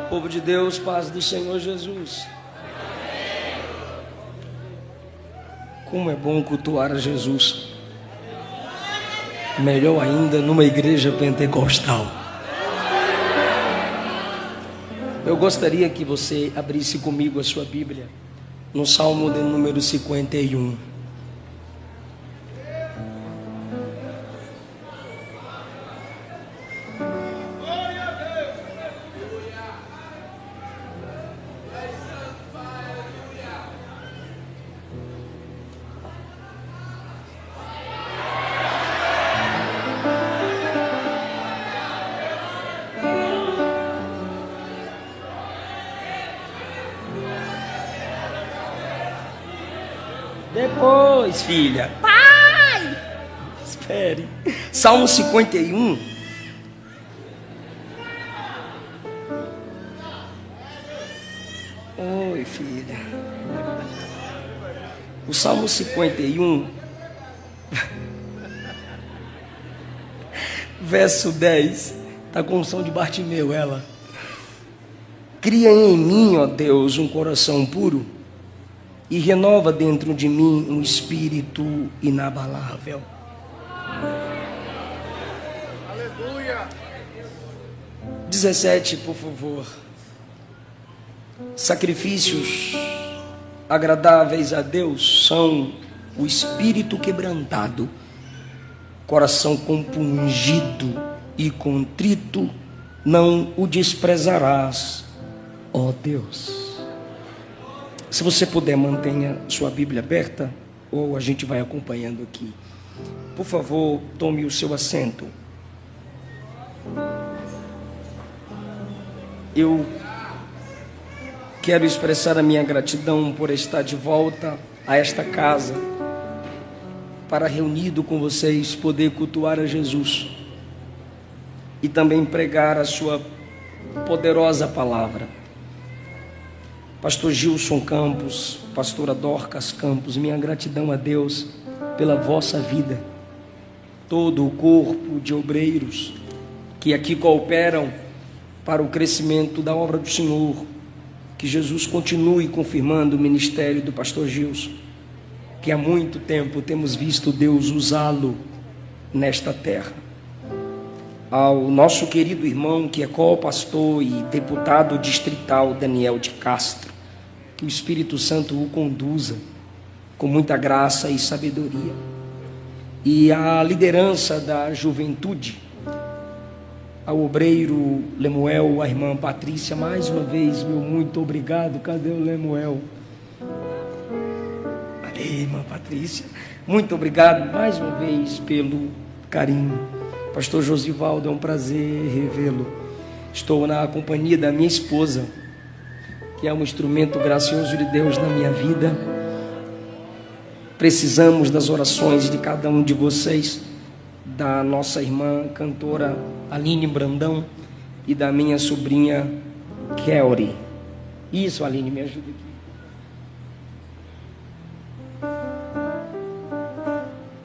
Povo de Deus, paz do Senhor Jesus. Como é bom cultuar a Jesus. Melhor ainda numa igreja pentecostal. Eu gostaria que você abrisse comigo a sua Bíblia no Salmo de número 51. Depois, filha. Pai! Espere. Salmo 51. Oi, filha. O Salmo 51, verso 10, está com o som de Bartimeu, ela. Cria em mim, ó Deus, um coração puro e renova dentro de mim um espírito inabalável. Aleluia. 17, por favor. Sacrifícios agradáveis a Deus são o espírito quebrantado, coração compungido e contrito, não o desprezarás, ó Deus. Se você puder, mantenha sua Bíblia aberta, ou a gente vai acompanhando aqui. Por favor, tome o seu assento. Eu quero expressar a minha gratidão por estar de volta a esta casa, para reunido com vocês poder cultuar a Jesus e também pregar a sua poderosa palavra. Pastor Gilson Campos, pastora Dorcas Campos, minha gratidão a Deus pela vossa vida. Todo o corpo de obreiros que aqui cooperam para o crescimento da obra do Senhor. Que Jesus continue confirmando o ministério do pastor Gilson, que há muito tempo temos visto Deus usá-lo nesta terra. Ao nosso querido irmão que é co-pastor e deputado distrital Daniel de Castro, que o Espírito Santo o conduza com muita graça e sabedoria. E a liderança da juventude, ao obreiro Lemuel, a irmã Patrícia, mais uma vez, meu muito obrigado. Cadê o Lemuel? Aí, irmã Patrícia, muito obrigado mais uma vez pelo carinho. Pastor Josivaldo, é um prazer revê-lo. Estou na companhia da minha esposa, que é um instrumento gracioso de Deus na minha vida. Precisamos das orações de cada um de vocês, da nossa irmã cantora Aline Brandão e da minha sobrinha Kelly. Isso, Aline, me ajuda aqui.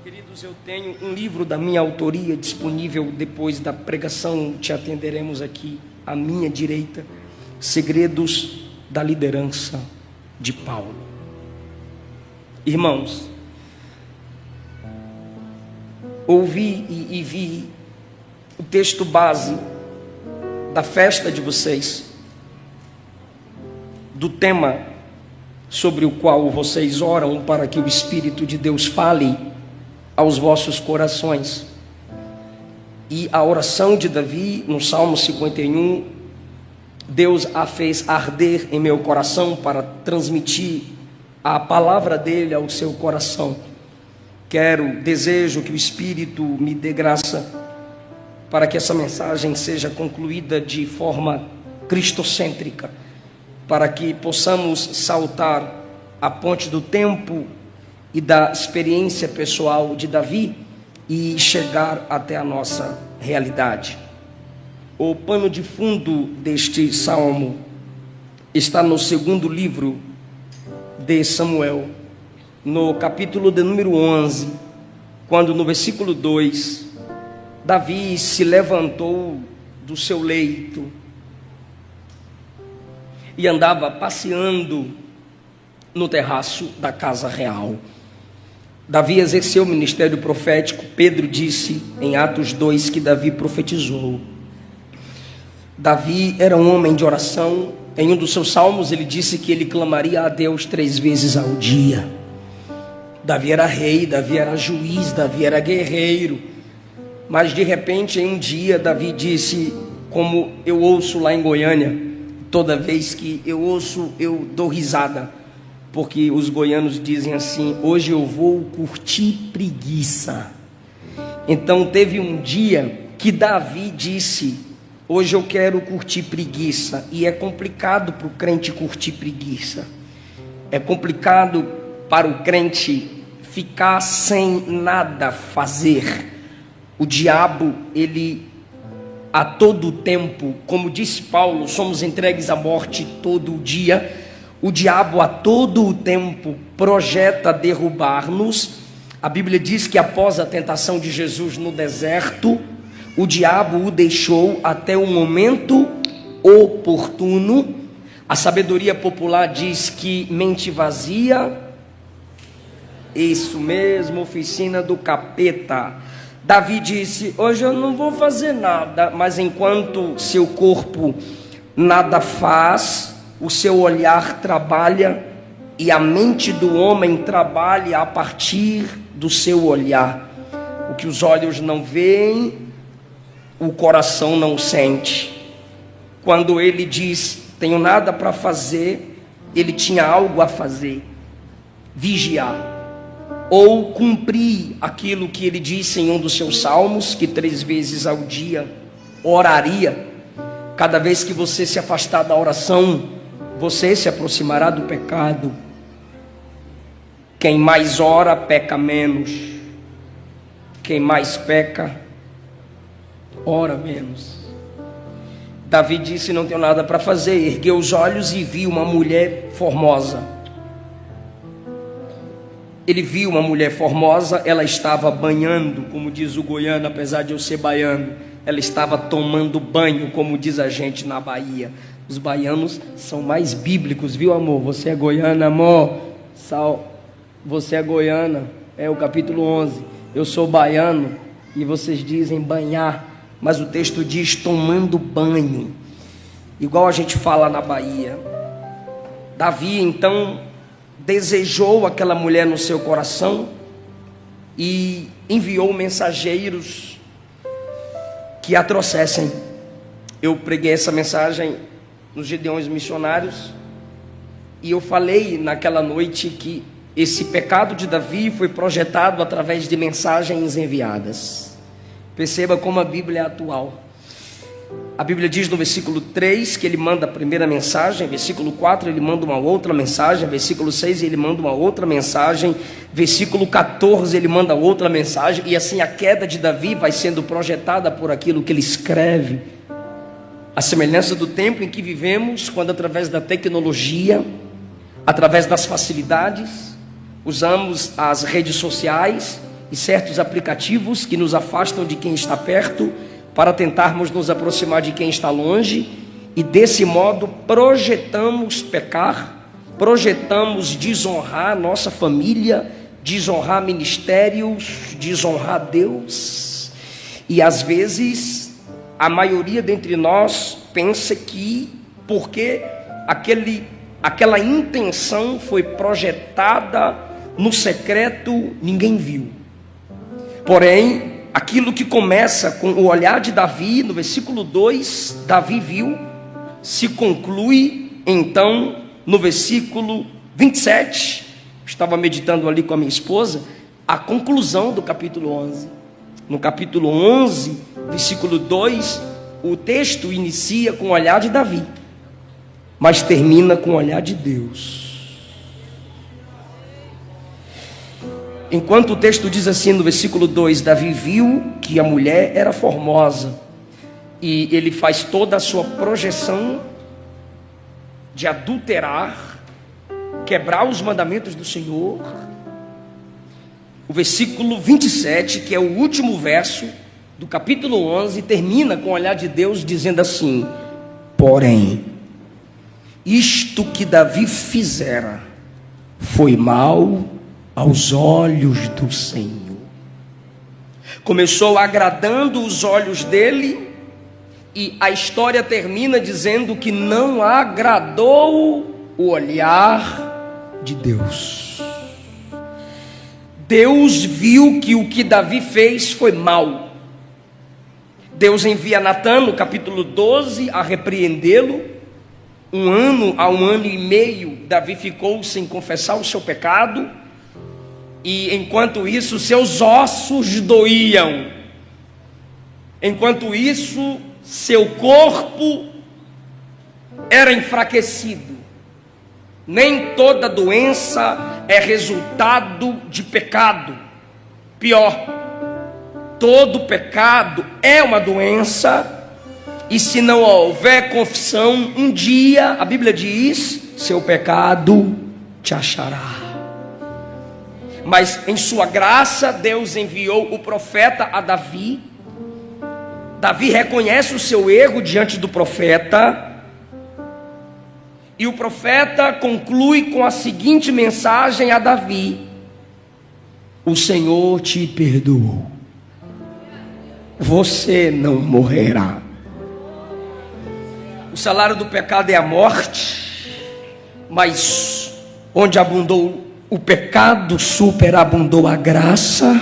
Queridos, eu tenho um livro da minha autoria disponível. Depois da pregação te atenderemos aqui à minha direita. Segredos da liderança de Paulo. Irmãos, ouvi e vi o texto base da festa de vocês, do tema sobre o qual vocês oram para que o Espírito de Deus fale aos vossos corações. E a oração de Davi no Salmo 51, Deus a fez arder em meu coração para transmitir a palavra dele ao seu coração. Desejo que o Espírito me dê graça para que essa mensagem seja concluída de forma cristocêntrica, para que possamos saltar a ponte do tempo e da experiência pessoal de Davi e chegar até a nossa realidade. O pano de fundo deste salmo está no segundo livro de Samuel, no capítulo de número 11, quando no versículo 2, Davi se levantou do seu leito e andava passeando no terraço da casa real. Davi exerceu o ministério profético. Pedro disse em Atos 2 que Davi profetizou. Davi era um homem de oração. Em um dos seus salmos ele disse que ele clamaria a Deus 3 vezes ao dia. Davi era rei, Davi era juiz, Davi era guerreiro. Mas de repente, em um dia, Davi disse, como eu ouço lá em Goiânia, toda vez que eu ouço, eu dou risada, porque os goianos dizem assim: hoje eu vou curtir preguiça. Então teve um dia que Davi disse: hoje eu quero curtir preguiça. E é complicado para o crente curtir preguiça. É complicado para o crente ficar sem nada fazer. O diabo, ele a todo tempo, como disse Paulo, somos entregues à morte todo dia. O diabo a todo o tempo projeta derrubar-nos. A Bíblia diz que após a tentação de Jesus no deserto, o diabo o deixou até o momento oportuno. A sabedoria popular diz que mente vazia, isso mesmo, oficina do capeta. Davi disse: hoje eu não vou fazer nada, mas enquanto seu corpo nada faz, o seu olhar trabalha, e a mente do homem trabalha a partir do seu olhar. O que os olhos não veem, o coração não sente. Quando ele diz: tenho nada para fazer, ele tinha algo a fazer: vigiar, ou cumprir aquilo que ele disse em um dos seus salmos, que 3 vezes ao dia oraria. Cada vez que você se afastar da oração, você se aproximará do pecado. Quem mais ora, peca menos. Quem mais peca, ora menos. Davi disse: não tenho nada para fazer. Ergueu os olhos e viu uma mulher formosa. Ele viu uma mulher formosa, ela estava banhando, como diz o goiano, apesar de eu ser baiano. Ela estava tomando banho, como diz a gente na Bahia. Os baianos são mais bíblicos, viu, amor? Você é goiana, amor? Você é goiana, é o capítulo 11. Eu sou baiano e vocês dizem banhar, mas o texto diz tomando banho, igual a gente fala na Bahia. Davi então desejou aquela mulher no seu coração e enviou mensageiros que a trouxessem. Eu preguei essa mensagem nos Gideões Missionários, e eu falei naquela noite que esse pecado de Davi foi projetado através de mensagens enviadas. Perceba como a Bíblia é atual. A Bíblia diz no versículo 3 que ele manda a primeira mensagem, versículo 4 ele manda uma outra mensagem, versículo 6 ele manda uma outra mensagem, versículo 14 ele manda outra mensagem, e assim a queda de Davi vai sendo projetada por aquilo que ele escreve. A semelhança do tempo em que vivemos, quando através da tecnologia, através das facilidades, usamos as redes sociais e certos aplicativos que nos afastam de quem está perto, para tentarmos nos aproximar de quem está longe, e desse modo projetamos pecar, projetamos desonrar nossa família, desonrar ministérios, desonrar Deus. E às vezes a maioria dentre nós pensa que porque aquela intenção foi projetada no secreto, ninguém viu. Porém, aquilo que começa com o olhar de Davi, no versículo 2, Davi viu, se conclui então no versículo 27, estava meditando ali com a minha esposa, a conclusão do capítulo 11. No capítulo 11, versículo 2, o texto inicia com o olhar de Davi, mas termina com o olhar de Deus. Enquanto o texto diz assim no versículo 2, Davi viu que a mulher era formosa, e ele faz toda a sua projeção de adulterar, quebrar os mandamentos do Senhor. O versículo 27, que é o último verso do capítulo 11, termina com o olhar de Deus dizendo assim: porém. isto que Davi fizera foi mal aos olhos do Senhor. Começou agradando os olhos dele, e a história termina dizendo que não agradou o olhar de Deus. Deus viu que o que Davi fez foi mal. Deus envia Natã, no capítulo 12, a repreendê-lo. 1 ano a 1 ano e meio, Davi ficou sem confessar o seu pecado. E enquanto isso, seus ossos doíam. Enquanto isso, seu corpo era enfraquecido. Nem toda doença é resultado de pecado. Pior, todo pecado é uma doença. E se não houver confissão, um dia, a Bíblia diz, seu pecado te achará. Mas em sua graça, Deus enviou o profeta a Davi. Davi reconhece o seu erro diante do profeta. E o profeta conclui com a seguinte mensagem a Davi: o Senhor te perdoou. Você não morrerá. O salário do pecado é a morte, mas onde abundou o pecado, superabundou a graça.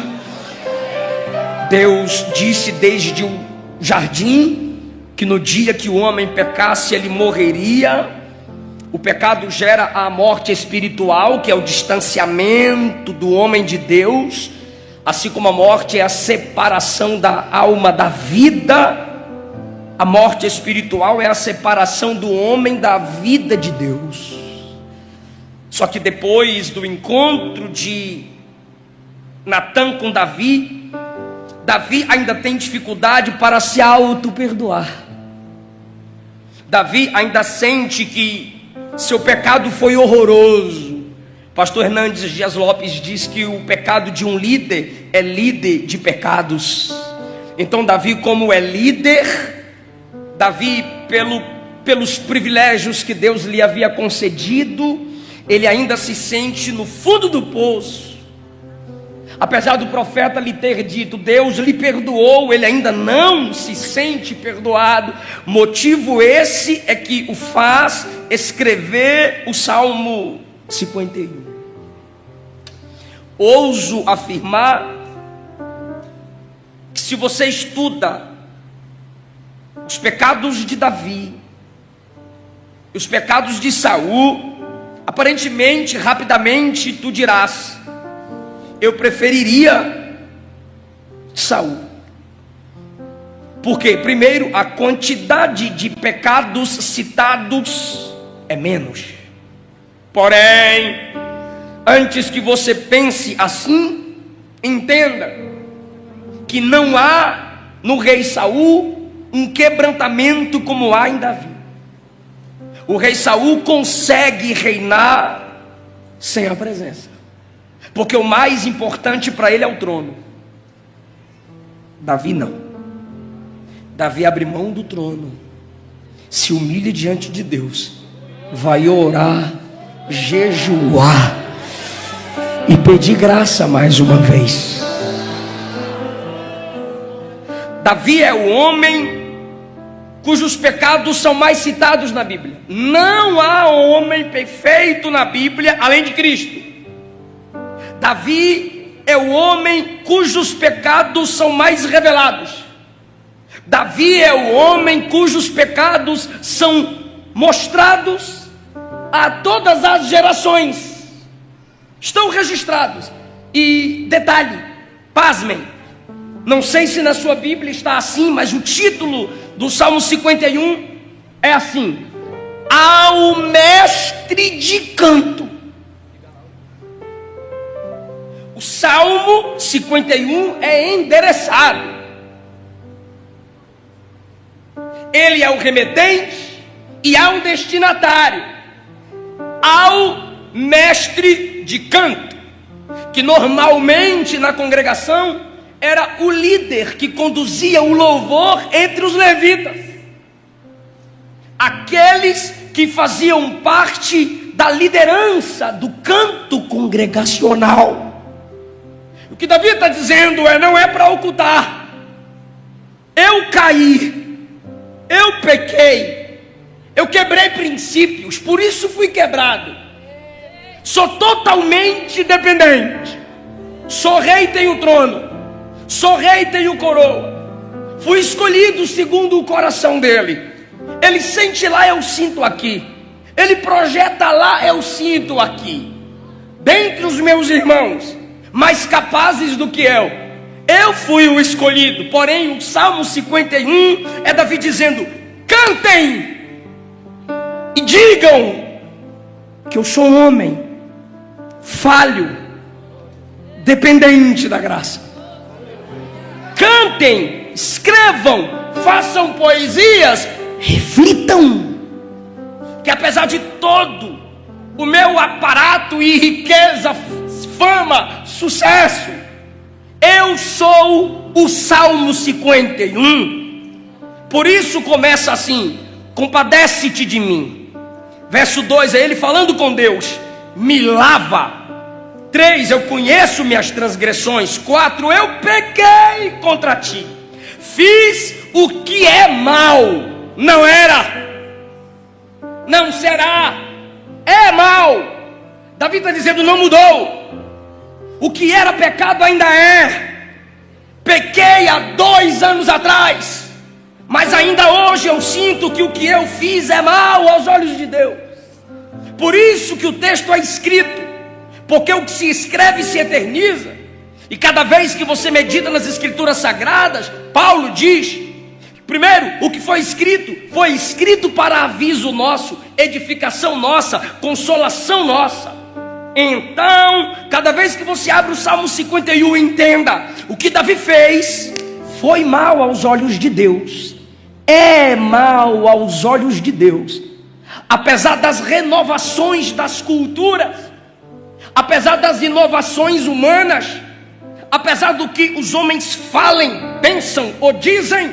Deus disse desde o jardim que no dia que o homem pecasse, ele morreria. O pecado gera a morte espiritual, que é o distanciamento do homem de Deus, assim como a morte é a separação da alma da vida. A morte espiritual é a separação do homem da vida de Deus. Só que depois do encontro de Natã com Davi, Davi ainda tem dificuldade para se auto-perdoar. Davi ainda sente que seu pecado foi horroroso. Pastor Hernandes Dias Lopes diz que o pecado de um líder é líder de pecados. Então Davi, como é líder, Davi, pelos privilégios que Deus lhe havia concedido, ele ainda se sente no fundo do poço. Apesar do profeta lhe ter dito, Deus lhe perdoou, ele ainda não se sente perdoado. Motivo esse é que o faz escrever o Salmo 51. Ouso afirmar que se você estuda os pecados de Davi, os pecados de Saul, aparentemente, rapidamente, tu dirás, eu preferiria Saul. Porque, primeiro, a quantidade de pecados citados é menos. Porém, antes que você pense assim, entenda que não há no rei Saul um quebrantamento como há em Davi. O rei Saul consegue reinar sem a presença, porque o mais importante para ele é o trono. Davi não. Davi abre mão do trono, se humilha diante de Deus, vai orar, jejuar e pedir graça mais uma vez. Davi é o homem cujos pecados são mais citados na Bíblia. Não há homem perfeito na Bíblia além de Cristo. Davi é o homem cujos pecados são mais revelados. Davi é o homem cujos pecados são mostrados a todas as gerações. Estão registrados. E detalhe, pasmem, não sei se na sua Bíblia está assim, mas o título do Salmo 51 é assim: ao mestre de canto. O Salmo 51 é endereçado. Ele é o remetente e há um destinatário, ao mestre de canto, que normalmente na congregação era o líder que conduzia o louvor entre os levitas, aqueles que que faziam parte da liderança do canto congregacional. O que Davi está dizendo não é para ocultar. Eu caí, eu pequei, eu quebrei princípios, por isso fui quebrado. Sou totalmente dependente. Sou rei, tenho trono. Sou rei, tenho coroa. Fui escolhido segundo o coração dele. Ele sente lá, eu sinto aqui. Ele projeta lá, eu sinto aqui. Dentre os meus irmãos, mais capazes do que eu fui o escolhido. Porém, o Salmo 51 é Davi dizendo: cantem e digam que eu sou um homem falho, dependente da graça. Cantem, escrevam, façam poesias, reflitam que apesar de todo o meu aparato e riqueza, fama, sucesso, eu sou o Salmo 51. Por isso começa assim: compadece-te de mim. Verso 2 é ele falando com Deus: me lava. 3, eu conheço minhas transgressões. 4, eu pequei contra ti. Fiz o que é mal. Não era, não será, é mal. Davi está dizendo: não mudou. O que era pecado ainda é. Pequei há 2 anos atrás, mas ainda hoje eu sinto que o que eu fiz é mal aos olhos de Deus. Por isso que o texto é escrito, porque o que se escreve se eterniza. E cada vez que você medita nas escrituras sagradas, Paulo diz: primeiro, o que foi escrito para aviso nosso, edificação nossa, consolação nossa. Então, cada vez que você abre o Salmo 51, entenda: o que Davi fez foi mal aos olhos de Deus, é mal aos olhos de Deus. Apesar das renovações das culturas, apesar das inovações humanas, apesar do que os homens falem, pensam ou dizem,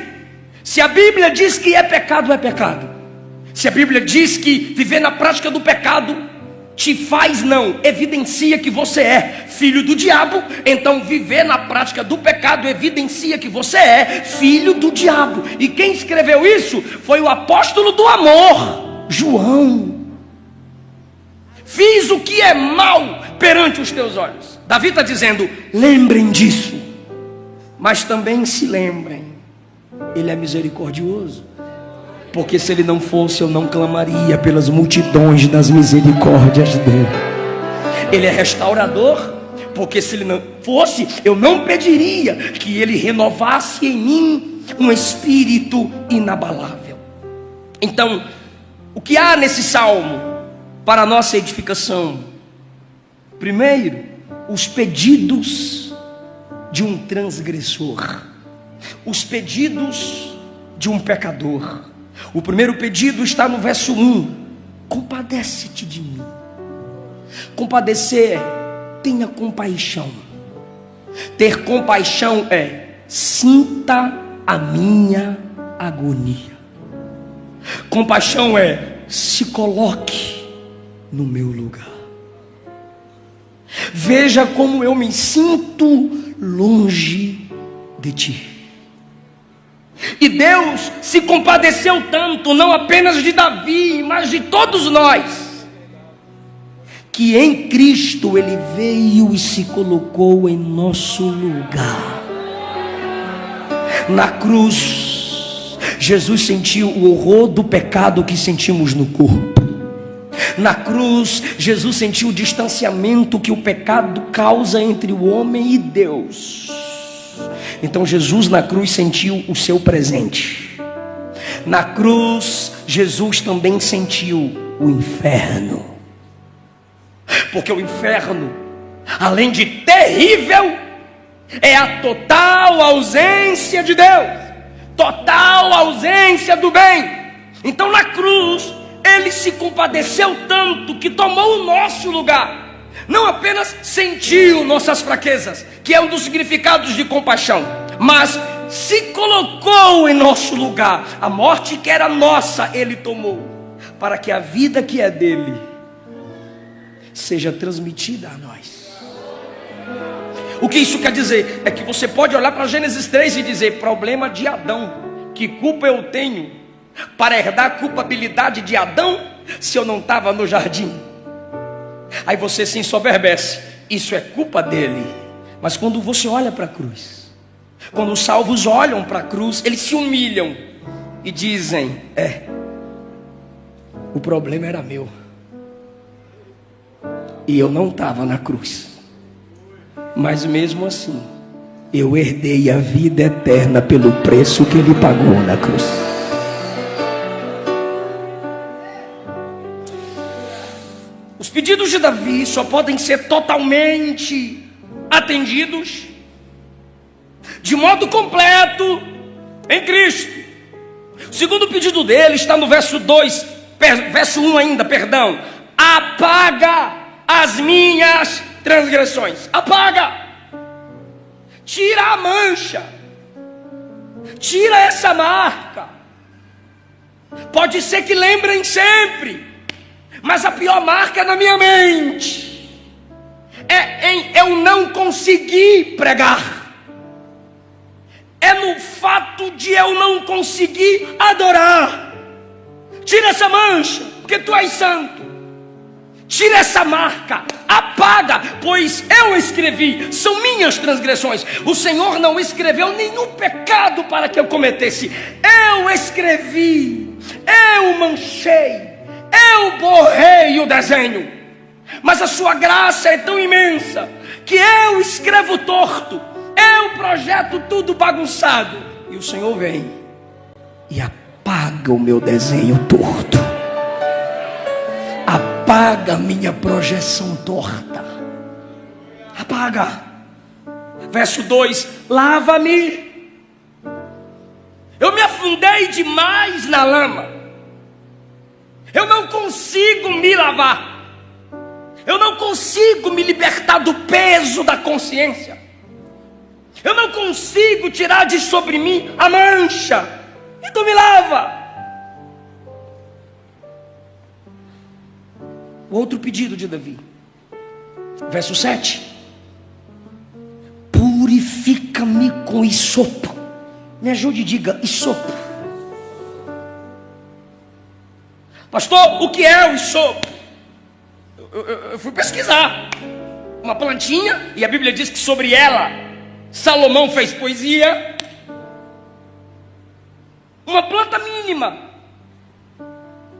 se a Bíblia diz que é pecado, é pecado. Se a Bíblia diz que viver na prática do pecado te faz, não, evidencia que você é filho do diabo, então viver na prática do pecado evidencia que você é filho do diabo. E quem escreveu isso foi o apóstolo do amor, João. Fiz o que é mal perante os teus olhos. Davi está dizendo: lembrem disso, mas também se lembrem, ele é misericordioso, porque se ele não fosse, eu não clamaria pelas multidões das misericórdias dele. Ele é restaurador, porque se ele não fosse, eu não pediria que ele renovasse em mim um espírito inabalável. Então, o que há nesse salmo para a nossa edificação? Primeiro, os pedidos de um transgressor, os pedidos de um pecador. O primeiro pedido está no verso 1: compadece-te de mim. Compadecer, tenha compaixão. Ter compaixão é: sinta a minha agonia. Compaixão é: se coloque no meu lugar. Veja como eu me sinto longe de ti. E Deus se compadeceu tanto, não apenas de Davi, mas de todos nós, que em Cristo Ele veio e se colocou em nosso lugar. Na cruz, Jesus sentiu o horror do pecado que sentimos no corpo. Na cruz, Jesus sentiu o distanciamento que o pecado causa entre o homem e Deus. Então Jesus na cruz sentiu o seu presente. Na cruz, Jesus também sentiu o inferno. Porque o inferno, além de terrível, é a total ausência de Deus, total ausência do bem. Então na cruz, Ele se compadeceu tanto que tomou o nosso lugar. Não apenas sentiu nossas fraquezas, que é um dos significados de compaixão, mas se colocou em nosso lugar. A morte que era nossa, Ele tomou. para que a vida que é dele seja transmitida a nós. O que isso quer dizer? É que você pode olhar para Gênesis 3 e dizer: problema de Adão, que culpa eu tenho para herdar a culpabilidade de Adão, se eu não estava no jardim? Aí você se ensoberbece, isso é culpa dele. Mas quando você olha para a cruz, quando os salvos olham para a cruz, eles se humilham e dizem: o problema era meu, e eu não estava na cruz, mas mesmo assim eu herdei a vida eterna pelo preço que ele pagou na cruz. Os pedidos de Davi só podem ser totalmente atendidos de modo completo em Cristo. O segundo pedido dele está no verso 1 ainda, perdão. Apaga as minhas transgressões. Apaga. Tira a mancha. Tira essa marca. Pode ser que lembrem sempre, mas a pior marca é na minha mente. É em eu não conseguir pregar. É no fato de eu não conseguir adorar. Tira essa mancha, porque tu és santo. Tira essa marca, apaga, pois eu escrevi, são minhas transgressões. O Senhor não escreveu nenhum pecado para que eu cometesse. Eu escrevi, eu manchei, eu borrei o desenho. Mas a sua graça é tão imensa que eu escrevo torto, eu projeto tudo bagunçado, e o Senhor vem e apaga o meu desenho torto, apaga a minha projeção torta, apaga. Verso 2: lava-me. Eu me afundei demais na lama, eu não consigo me lavar, eu não consigo me libertar do peso da consciência, eu não consigo tirar de sobre mim a mancha. Então me lava. O outro pedido de Davi, verso 7: purifica-me com hisopo. Me ajude e diga: hisopo. Pastor, o que é o hisopo? Eu fui pesquisar. Uma plantinha, e a Bíblia diz que sobre ela Salomão fez poesia. Uma planta mínima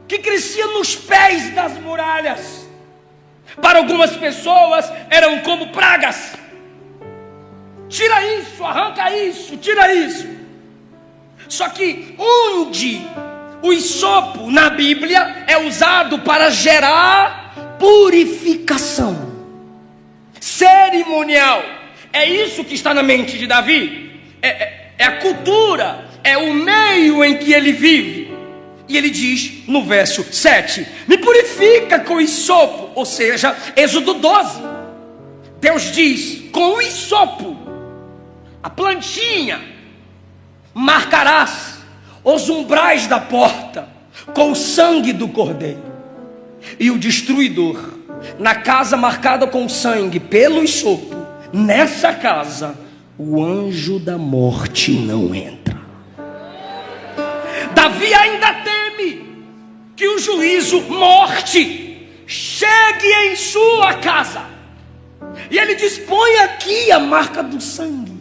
que crescia nos pés das muralhas. Para algumas pessoas eram como pragas. Tira isso, arranca isso, tira isso. Só que onde o hisopo na Bíblia é usado para gerar purificação cerimonial. É isso que está na mente de Davi. É a cultura, é o meio em que ele vive. E ele diz no verso 7: me purifica com hisopo. Ou seja, Êxodo 12, Deus diz: com o hisopo, a plantinha, marcarás os umbrais da porta com o sangue do cordeiro. E o destruidor, na casa marcada com sangue pelo hisopo, nessa casa o anjo da morte não entra. Davi ainda teme que o juízo, morte, chegue em sua casa. E ele diz: põe aqui a marca do sangue,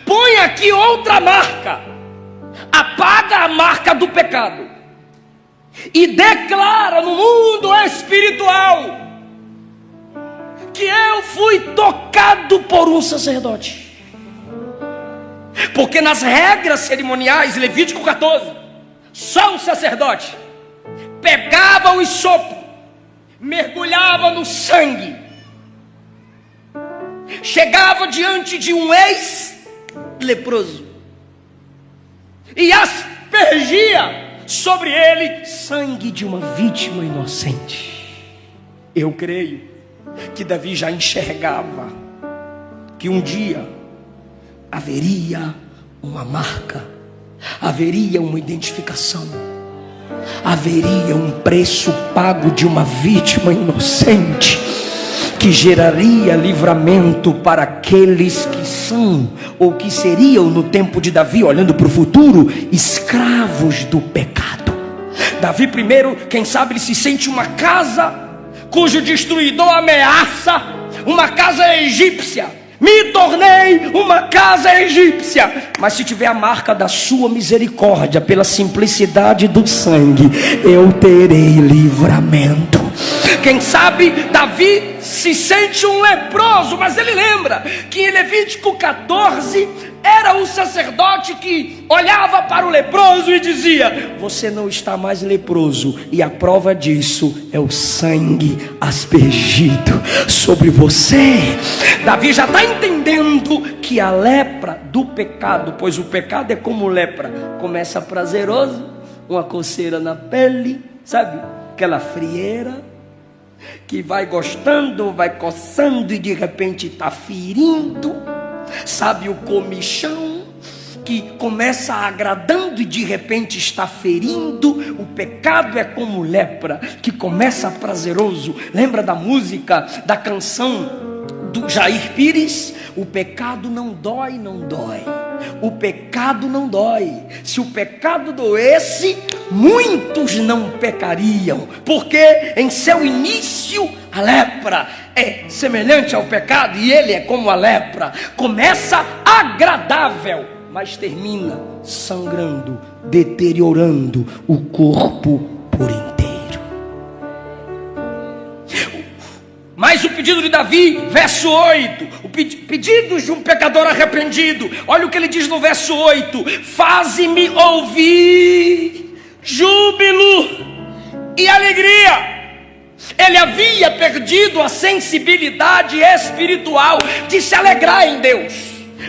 põe aqui outra marca, apaga a marca do pecado e declara no mundo espiritual que eu fui tocado por um sacerdote. Porque nas regras cerimoniais, Levítico 14, só o sacerdote pegava o hisopo, mergulhava no sangue, chegava diante de um ex-leproso e aspergia sobre ele sangue de uma vítima inocente. Eu creio que Davi já enxergava que um dia haveria uma marca haveria uma identificação, haveria um preço pago de uma vítima inocente, que geraria livramento para aqueles que são, ou que seriam no tempo de Davi, olhando para o futuro, escravos do pecado. Davi primeiro, quem sabe ele se sente uma casa cujo destruidor ameaça, uma casa egípcia. Me tornei uma casa egípcia. Mas se tiver a marca da sua misericórdia, pela simplicidade do sangue, eu terei livramento. Quem sabe Davi se sente um leproso, mas ele lembra que em Levítico 14 era o sacerdote que olhava para o leproso e dizia: você não está mais leproso, e a prova disso é o sangue aspergido sobre você. Davi já está entendendo que a lepra do pecado, pois o pecado é como lepra, começa prazeroso, uma coceira na pele, sabe? Aquela frieira que vai gostando, vai coçando e de repente está ferindo. Sabe o comichão que começa agradando e de repente está ferindo? O pecado é como lepra, que começa prazeroso. Lembra da música, da canção do Jair Pires? O pecado não dói, não dói. O pecado não dói. Se o pecado doesse, muitos não pecariam, porque em seu início a lepra é semelhante ao pecado, e ele é como a lepra. Começa agradável, mas termina sangrando, deteriorando o corpo por inteiro. Mas o pedido de Davi, verso 8, o pedido de um pecador arrependido, olha o que ele diz no verso 8: faze-me ouvir júbilo e alegria. Ele havia perdido a sensibilidade espiritual de se alegrar em Deus,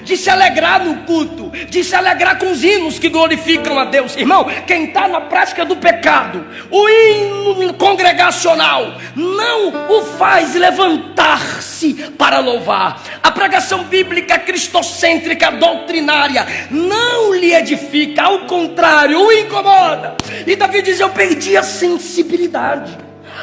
de se alegrar no culto, de se alegrar com os hinos que glorificam a Deus. Irmão, quem está na prática do pecado, o hino congregacional não o faz levantar-se para louvar. A pregação bíblica cristocêntrica doutrinária não lhe edifica, ao contrário, o incomoda. E Davi diz: eu perdi a sensibilidade.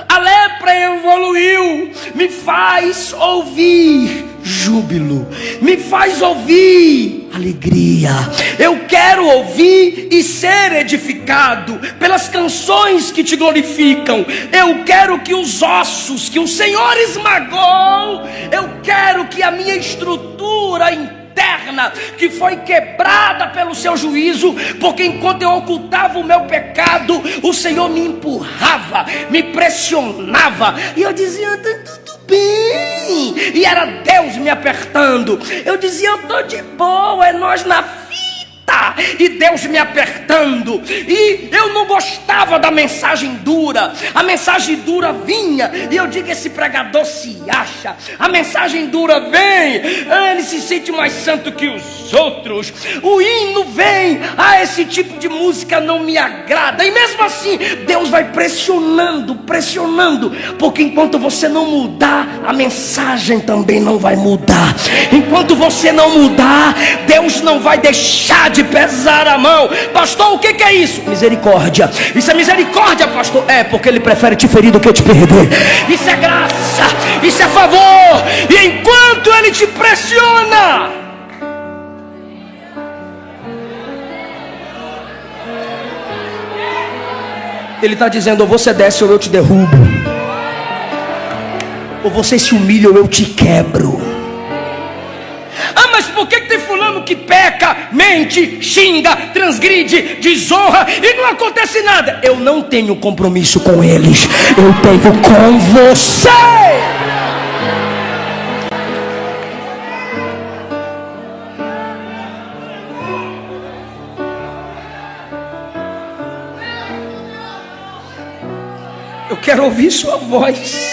A lepra evoluiu. Me faz ouvir júbilo, me faz ouvir alegria. Eu quero ouvir e ser edificado pelas canções que te glorificam. Eu quero que os ossos que o Senhor esmagou, eu quero que a minha estrutura interna, que foi quebrada pelo seu juízo, porque enquanto eu ocultava o meu pecado, o Senhor me empurrava, me pressionava, e eu dizia: tá tudo bem, e era Deus me apertando. Eu dizia: eu tô de boa, é nós na fita, e Deus me apertando. E eu não gostava da mensagem dura. A mensagem dura vinha, e eu digo: esse pregador se acha. A mensagem dura vem, ele se sente mais santo que os outros. O hino vem, esse tipo de música não me agrada. E mesmo assim Deus vai pressionando, pressionando, porque enquanto você não mudar, a mensagem também não vai mudar. Enquanto você não mudar, Deus não vai deixar de pesar a mão. Pastor, o que é isso? Misericórdia. Isso é misericórdia, pastor? É, porque ele prefere te ferir do que te perder. Isso é graça, isso é favor. E enquanto ele te pressiona, ele está dizendo: ou você desce ou eu te derrubo, ou você se humilha ou eu te quebro. Mas por que tem fulano que peca, mente, xinga, transgride, desonra e não acontece nada? Eu não tenho compromisso com eles, eu tenho com você. Eu quero ouvir sua voz.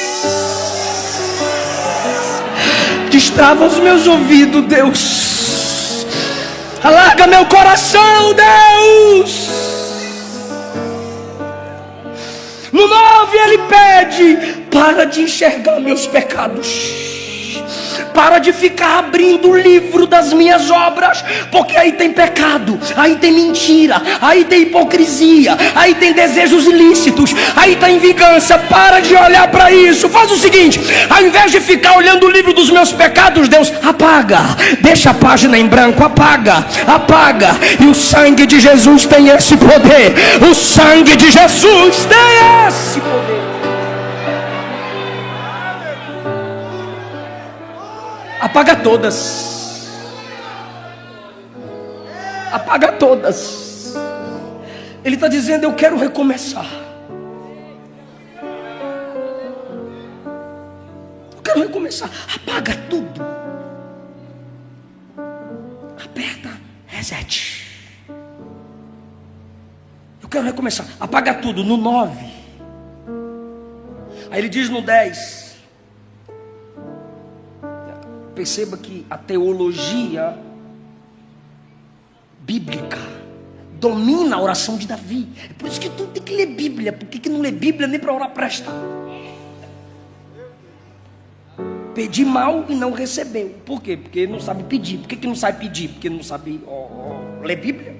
Destrava os meus ouvidos, Deus. Alarga meu coração, Deus. No 9 ele pede: para de enxergar meus pecados, para de ficar abrindo o livro das minhas obras, porque aí tem pecado, aí tem mentira, aí tem hipocrisia, aí tem desejos ilícitos, aí tem vingança. Para de olhar para isso. Faz o seguinte: ao invés de ficar olhando o livro dos meus pecados, Deus, apaga, deixa a página em branco, apaga. E o sangue de Jesus tem esse poder. O sangue de Jesus tem esse poder. Apaga todas. Apaga todas. Ele está dizendo: eu quero recomeçar. Eu quero recomeçar. Apaga tudo. Aperta reset. Eu quero recomeçar. Apaga tudo no 9. Aí ele diz no 10. Perceba que a teologia bíblica domina a oração de Davi. É por isso que tu tem que ler Bíblia. Por que não lê Bíblia nem para orar presta? Pedi mal e não recebeu. Por quê? Porque não sabe pedir. Por que não sabe pedir? Porque não sabe ler Bíblia.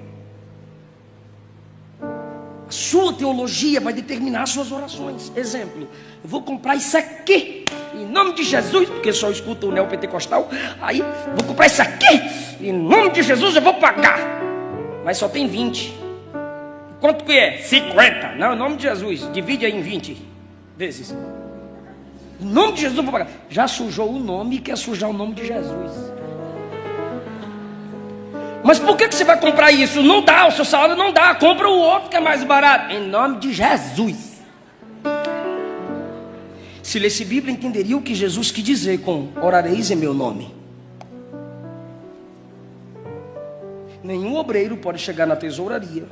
A sua teologia vai determinar as suas orações. Exemplo: eu vou comprar isso aqui em nome de Jesus, porque só escuta o neopentecostal. Aí, vou comprar isso aqui em nome de Jesus, eu vou pagar. Mas só tem 20. Quanto que é? 50. Não, em nome de Jesus. Divide aí em 20 vezes. Em nome de Jesus eu vou pagar. Já sujou o nome e quer sujar o nome de Jesus. Mas por que você vai comprar isso? Não dá, o seu salário não dá. Compra o outro que é mais barato. Em nome de Jesus. Se lesse Bíblia, entenderia o que Jesus quis dizer com orareis em meu nome. Nenhum obreiro pode chegar na tesouraria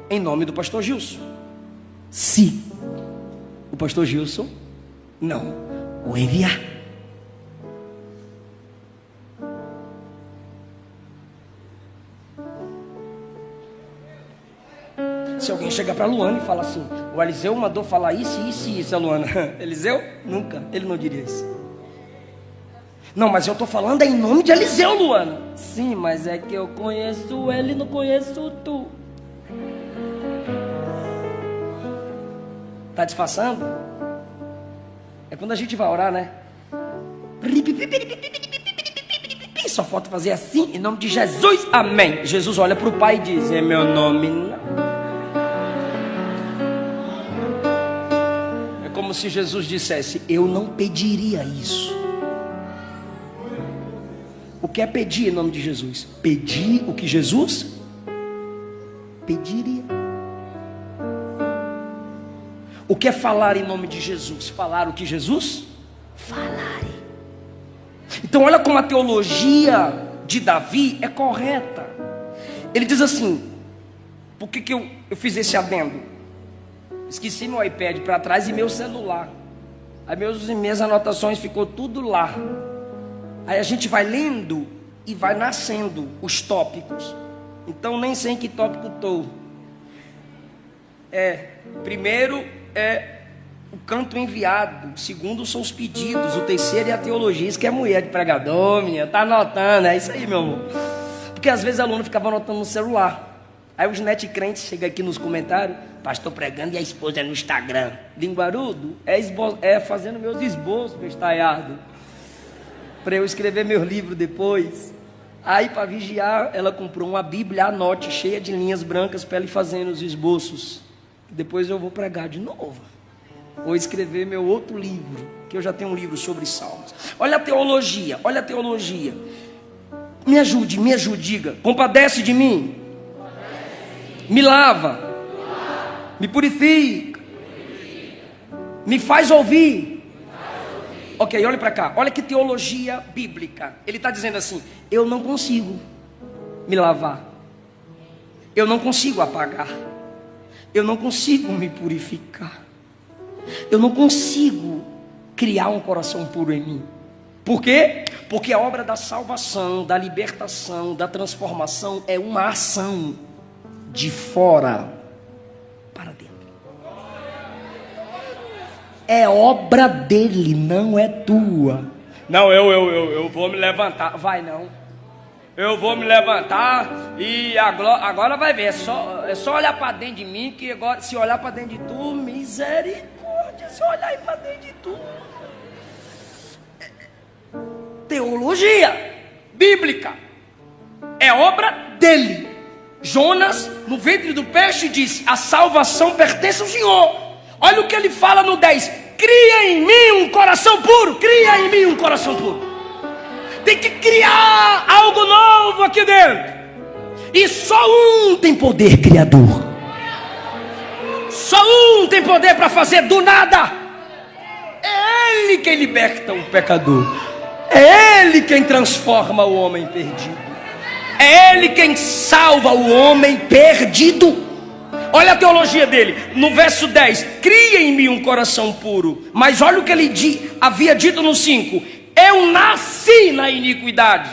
em nome do pastor Gilson, se o pastor Gilson não o enviar. Se alguém chegar para Luana e falar assim: o Eliseu mandou falar isso, a Luana. Eliseu? Nunca, ele não diria isso. Não, mas eu estou falando em nome de Eliseu, Luana. Sim, mas é que eu conheço ele e não conheço tu. Está disfarçando? É quando a gente vai orar, né? Só falta fazer assim, em nome de Jesus, amém. Jesus olha para o Pai e diz: é meu nome. Não. É como se Jesus dissesse: eu não pediria isso. O que é pedir em nome de Jesus? Pedir o que Jesus pediria. O que é falar em nome de Jesus? Falar o que Jesus falaria. Então olha como a teologia de Davi é correta. Ele diz assim: por que eu fiz esse adendo? Esqueci meu iPad para trás e meu celular. Aí minhas anotações ficou tudo lá. Aí a gente vai lendo e vai nascendo os tópicos. Então nem sei em que tópico estou. Primeiro é o canto enviado. O segundo são os pedidos. O terceiro é a teologia. Isso que é mulher de pregador, menina. Tá anotando, é isso aí, meu amor. Porque às vezes a aluna ficava anotando no celular. Aí os net crentes chegam aqui nos comentários: pastor pregando e a esposa é no Instagram. Linguarudo é fazendo meus esboços, bestalhado, para eu escrever meu livro depois. Aí, para vigiar, ela comprou uma Bíblia, anote, cheia de linhas brancas, para ela ir fazendo os esboços. Depois eu vou pregar de novo. Vou escrever meu outro livro, que eu já tenho um livro sobre salmos. Olha a teologia, olha a teologia. Me ajude, diga: compadece de mim, me lava, me purifica, me faz ouvir. Ok, olha para cá, olha que teologia bíblica. Ele está dizendo assim: eu não consigo me lavar, eu não consigo apagar, eu não consigo me purificar, eu não consigo criar um coração puro em mim. Por quê? Porque a obra da salvação, da libertação, da transformação é uma ação de fora para dentro. É obra dele, não é tua. Não, eu vou me levantar. Vai não. Eu vou me levantar e agora vai ver. É só olhar para dentro de mim, que agora, se olhar para dentro de tu, misericórdia, se olhar aí para dentro de tu. Teologia bíblica é obra dele. Jonas, no ventre do peixe, disse: a salvação pertence ao Senhor. Olha o que ele fala no 10: cria em mim um coração puro. Cria em mim um coração puro. Tem que criar algo novo aqui dentro. E só um tem poder criador. Só um tem poder para fazer do nada. É ele quem liberta o pecador. É ele quem transforma o homem perdido. É ele quem salva o homem perdido. Olha a teologia dele, no verso 10: cria em mim um coração puro. Mas olha o que ele havia dito no 5: eu nasci na iniquidade,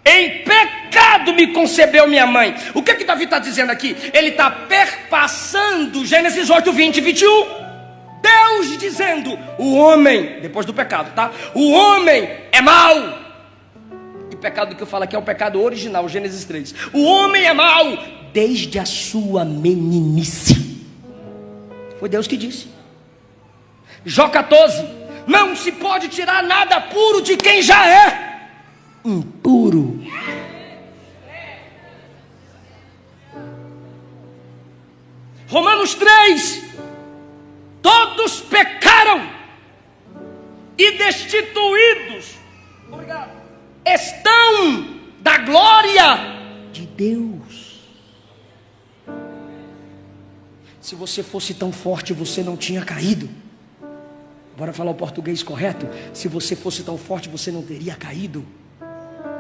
em pecado me concebeu minha mãe. O que Davi está dizendo aqui? Ele está perpassando Gênesis 8, 20 e 21. Deus dizendo: o homem, depois do pecado, tá? O homem é mau. E pecado que eu falo aqui é o pecado original, Gênesis 3. O homem é mau desde a sua meninice. Foi Deus que disse. Jó 14: não se pode tirar nada puro de quem já é impuro. Romanos 3: todos pecaram e destituídos estão da glória de Deus. Se você fosse tão forte, você não tinha caído. Bora falar o português correto? Se você fosse tão forte, você não teria caído.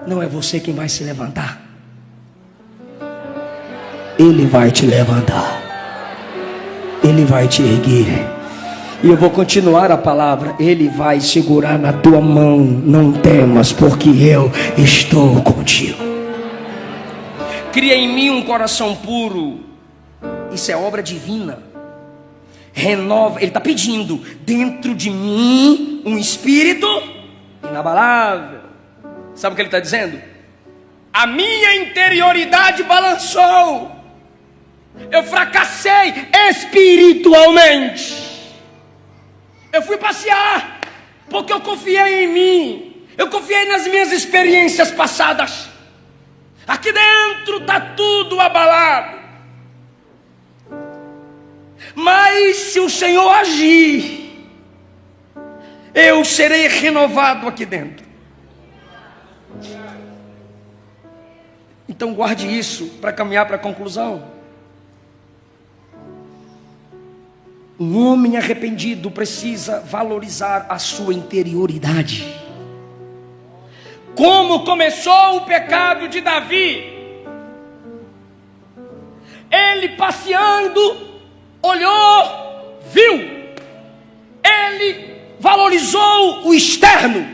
Não é você quem vai se levantar. Ele vai te levantar. Ele vai te erguer. E eu vou continuar a palavra. Ele vai segurar na tua mão. Não temas, porque eu estou contigo. Cria em mim um coração puro. Isso é obra divina. Renova, ele está pedindo dentro de mim um espírito inabalável. Sabe o que ele está dizendo? A minha interioridade balançou. Eu fracassei espiritualmente. Eu fui passear porque eu confiei em mim. Eu confiei nas minhas experiências passadas. Aqui dentro está tudo abalado. Mas se o Senhor agir, eu serei renovado aqui dentro. Então guarde isso para caminhar para a conclusão. Um homem arrependido precisa valorizar a sua interioridade. Como começou o pecado de Davi? Ele passeando, olhou, viu. Ele valorizou o externo.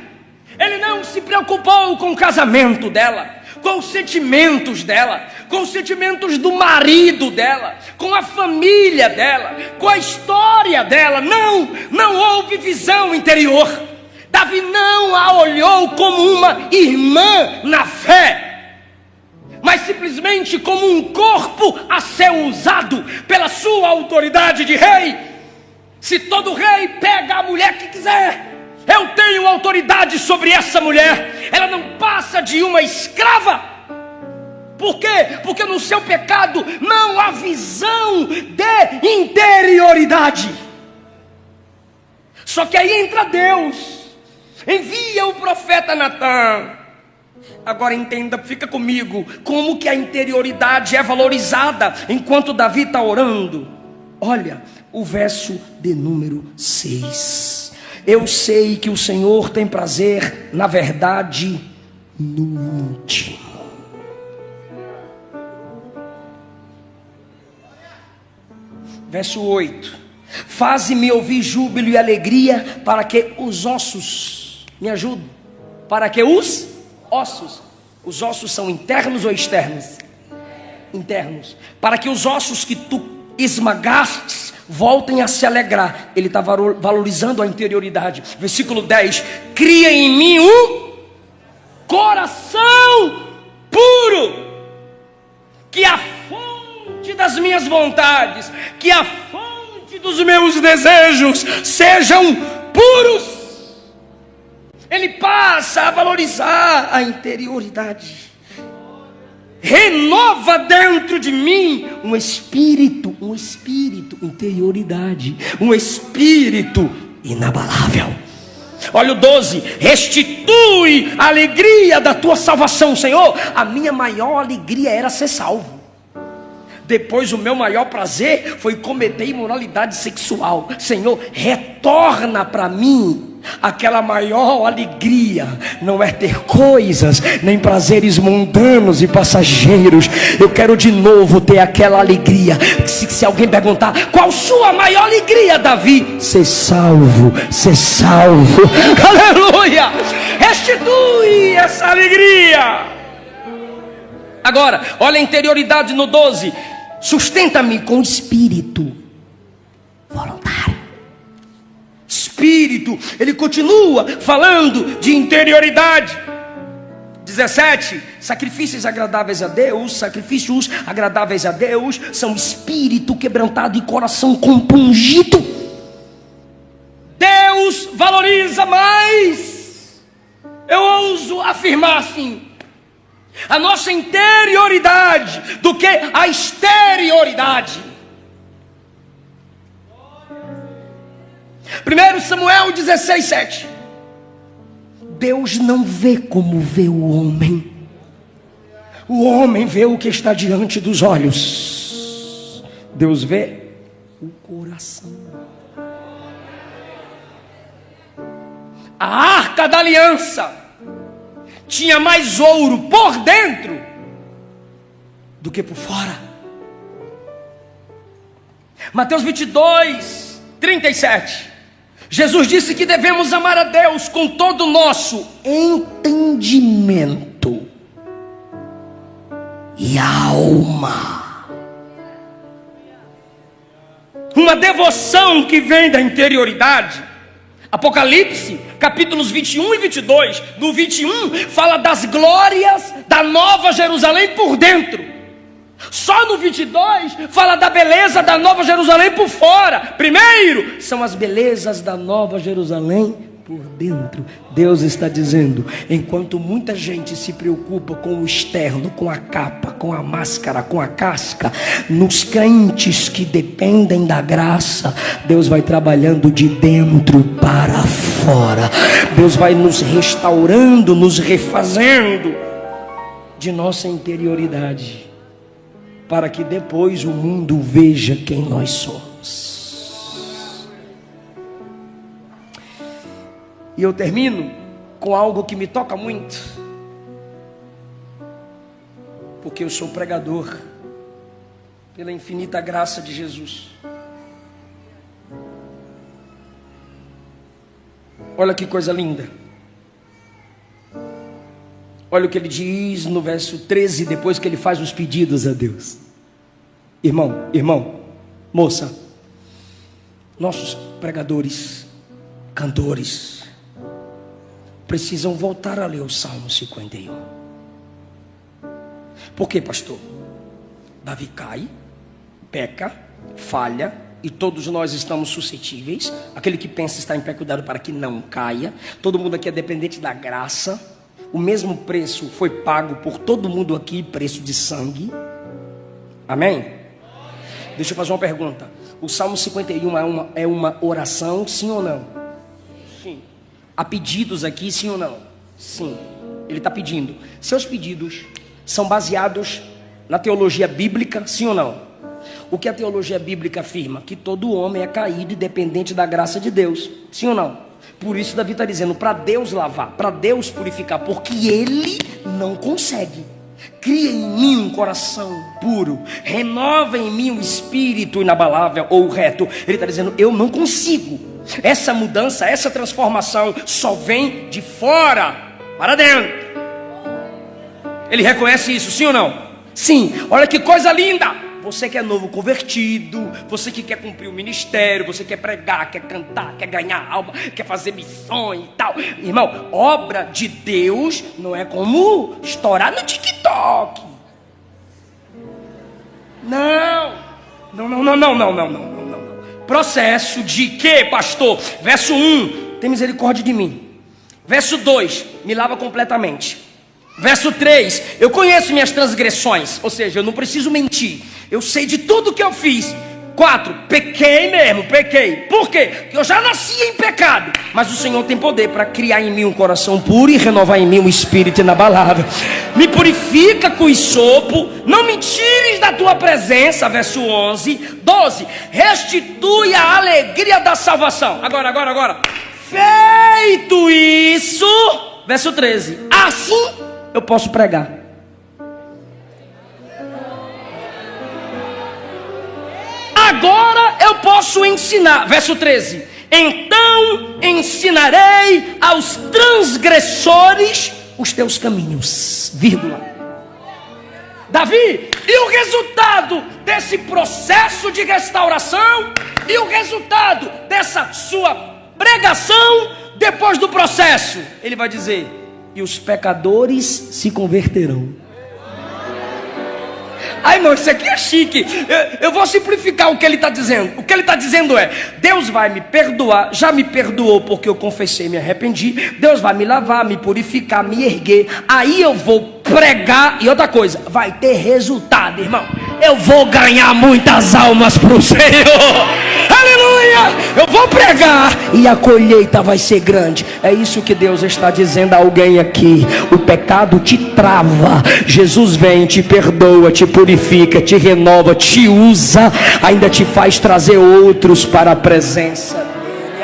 Ele não se preocupou com o casamento dela, com os sentimentos dela, com os sentimentos do marido dela, com a família dela, com a história dela. Não houve visão interior. Davi não a olhou como uma irmã na fé, mas simplesmente como um corpo a ser usado pela sua autoridade de rei. Se todo rei pega a mulher que quiser, eu tenho autoridade sobre essa mulher. Ela não passa de uma escrava. Por quê? Porque no seu pecado não há visão de interioridade. Só que aí entra Deus, envia o profeta Natã. Agora entenda, fica comigo, como que a interioridade é valorizada enquanto Davi está orando. Olha o verso de número 6. Eu sei que o Senhor tem prazer, na verdade, no íntimo. Verso 8. Faze-me ouvir júbilo e alegria, para que os ossos, me ajudem, para que os ossos são internos ou externos? Internos. Para que os ossos que tu esmagastes voltem a se alegrar. Ele está valorizando a interioridade. Versículo 10: cria em mim um coração puro, que a fonte das minhas vontades, que a fonte dos meus desejos sejam puros. Ele passa a valorizar a interioridade. Renova dentro de mim um espírito, interioridade, um espírito inabalável. Olha o 12: restitui a alegria da tua salvação. Senhor, a minha maior alegria era ser salvo. Depois o meu maior prazer foi cometer imoralidade sexual. Senhor, retorna para mim aquela maior alegria. Não é ter coisas, nem prazeres mundanos e passageiros. Eu quero de novo ter aquela alegria. Se alguém perguntar, qual sua maior alegria, Davi? Ser salvo, ser salvo. Aleluia! Restitui essa alegria. Agora, olha a interioridade no 12: sustenta-me com espírito voluntário. Espírito, ele continua falando de interioridade. 17: sacrifícios agradáveis a Deus são espírito quebrantado e coração compungido. Deus valoriza mais, eu ouso afirmar assim, a nossa interioridade do que a exterioridade. 1 Samuel 16:7. Deus não vê como vê o homem. O homem vê o que está diante dos olhos. Deus vê o coração. A arca da aliança tinha mais ouro por dentro do que por fora. Mateus 22:37. Jesus disse que devemos amar a Deus com todo o nosso entendimento e alma. Uma devoção que vem da interioridade. Apocalipse, capítulos 21 e 22. No 21 fala das glórias da Nova Jerusalém por dentro. Só no 22 fala da beleza da Nova Jerusalém por fora. Primeiro são as belezas da Nova Jerusalém por dentro. Deus está dizendo, enquanto muita gente se preocupa com o externo, com a capa, com a máscara, com a casca, nos crentes que dependem da graça, Deus vai trabalhando de dentro para fora. Deus vai nos restaurando, nos refazendo de nossa interioridade, para que depois o mundo veja quem nós somos. E eu termino com algo que me toca muito, porque eu sou pregador pela infinita graça de Jesus. Olha que coisa linda. Olha o que ele diz no verso 13, depois que ele faz os pedidos a Deus. Irmão, moça, nossos pregadores, cantores, precisam voltar a ler o Salmo 51. Por quê, pastor? Davi cai, peca, falha, e todos nós estamos suscetíveis. Aquele que pensa está em pé, cuidado para que não caia. Todo mundo aqui é dependente da graça. O mesmo preço foi pago por todo mundo aqui, preço de sangue. Amém? Deixa eu fazer uma pergunta. O Salmo 51 é uma oração, sim ou não? Sim. Há pedidos aqui, sim ou não? Sim. Ele está pedindo. Seus pedidos são baseados na teologia bíblica, sim ou não? O que a teologia bíblica afirma? Que todo homem é caído e dependente da graça de Deus, sim ou não? Por isso Davi está dizendo, para Deus lavar, para Deus purificar, porque Ele não consegue. Cria em mim um coração puro, renova em mim um espírito inabalável ou reto. Ele está dizendo, eu não consigo. Essa mudança, essa transformação só vem de fora para dentro. Ele reconhece isso, sim ou não? Sim. Olha que coisa linda. você que é novo convertido, você que quer cumprir o ministério, você quer pregar, quer cantar, quer ganhar alma, quer fazer missões e tal. Irmão, obra de Deus não é como estourar no TikTok. Não. Processo de quê, pastor? Verso 1, tem misericórdia de mim. Verso 2, me lava completamente. Verso 3, eu conheço minhas transgressões, ou seja, eu não preciso mentir, eu sei de tudo que eu fiz. 4, pequei mesmo, pequei. Por quê? Porque eu já nasci em pecado, mas o Senhor tem poder para criar em mim um coração puro e renovar em mim um espírito inabalável. Me purifica com hisopo, não me tires da tua presença. Verso 11. 12, restitui a alegria da salvação. Agora. Feito isso, verso 13, assim eu posso pregar. Agora eu posso ensinar. Verso 13, então ensinarei aos transgressores os teus caminhos, vírgula. Davi, e o resultado desse processo de restauração, e o resultado dessa sua pregação, depois do processo, ele vai dizer: e os pecadores se converterão. Ai, irmão, isso aqui é chique. Eu vou simplificar o que ele está dizendo. O que ele está dizendo é: Deus vai me perdoar, já me perdoou porque eu confessei, me arrependi. Deus vai me lavar, me purificar, me erguer. Aí eu vou pregar. E outra coisa, vai ter resultado, irmão. Eu vou ganhar muitas almas para o Senhor. Aleluia! Eu vou pregar e a colheita vai ser grande. É isso que Deus está dizendo a alguém aqui. O pecado te trava. Jesus vem, te perdoa, te purifica, te renova, te usa, ainda te faz trazer outros para a presença dele.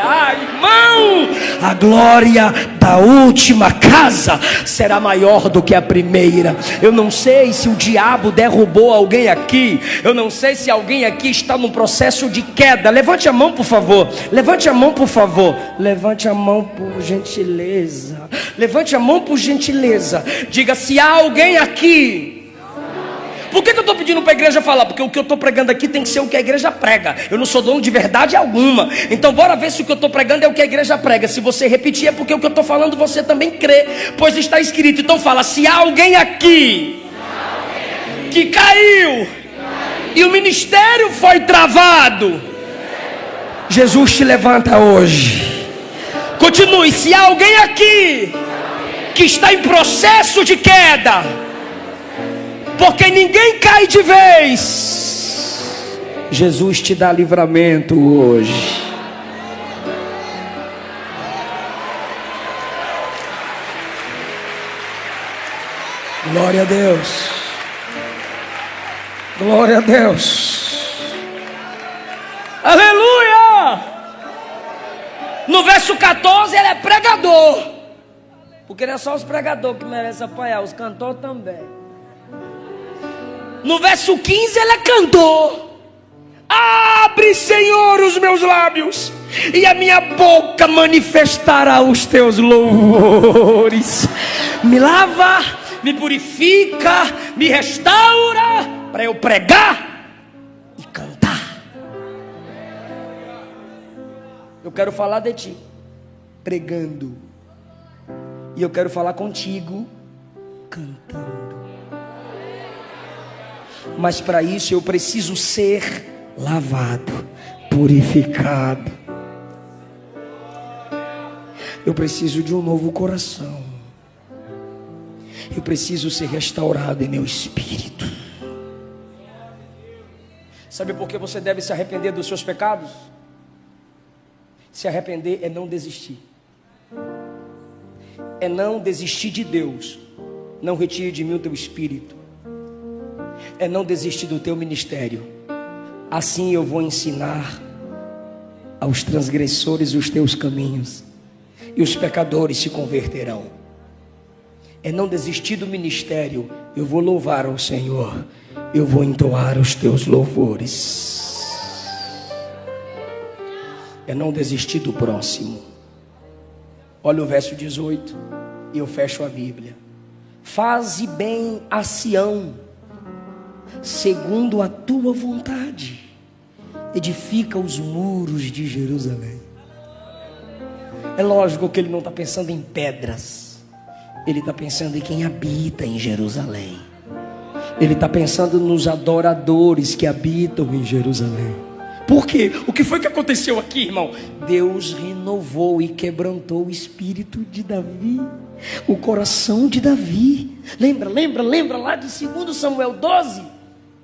Ah, irmão, a glória da última casa será maior do que a primeira. Eu não sei se o diabo derrubou alguém aqui. Eu não sei se alguém aqui está num processo de queda. Levante a mão, por favor. Levante a mão, por favor. Levante a mão, por gentileza. Levante a mão, por gentileza. Diga: se há alguém aqui. Por que eu estou pedindo para a igreja falar? Porque o que eu estou pregando aqui tem que ser o que a igreja prega. Eu não sou dono de verdade alguma. Então bora ver se o que eu estou pregando é o que a igreja prega. Se você repetir é porque o que eu estou falando você também crê, pois está escrito. Então fala: se há alguém aqui que caiu e o ministério foi travado, Jesus te levanta hoje. Continue: se há alguém aqui que está em processo de queda, porque ninguém cai de vez, Jesus te dá livramento hoje. Glória a Deus. Glória a Deus. Aleluia. No verso 14 ele é pregador, porque não é só os pregadores que merecem apanhar, os cantores também. No verso 15 ele é cantor. Abre, Senhor, os meus lábios, e a minha boca manifestará os teus louvores. Me lava, me purifica, me restaura, para eu pregar e cantar. Eu quero falar de ti pregando, e eu quero falar contigo cantando. Mas para isso eu preciso ser lavado, purificado. Eu preciso de um novo coração. Eu preciso ser restaurado em meu espírito. Sabe por que você deve se arrepender dos seus pecados? Se arrepender é não desistir. É não desistir de Deus. Não retire de mim o teu espírito. É não desistir do teu ministério. Assim eu vou ensinar aos transgressores os teus caminhos, e os pecadores se converterão. É não desistir do ministério. Eu vou louvar ao Senhor, eu vou entoar os teus louvores. É não desistir do próximo. Olha o verso 18, e eu fecho a Bíblia. Faze bem a Sião, segundo a tua vontade, edifica os muros de Jerusalém. É lógico que ele não está pensando em pedras, ele está pensando em quem habita em Jerusalém. Ele está pensando nos adoradores que habitam em Jerusalém. Por quê? O que foi que aconteceu aqui, irmão? Deus renovou e quebrantou o espírito de Davi, o coração de Davi. Lembra lá de 2 Samuel 12?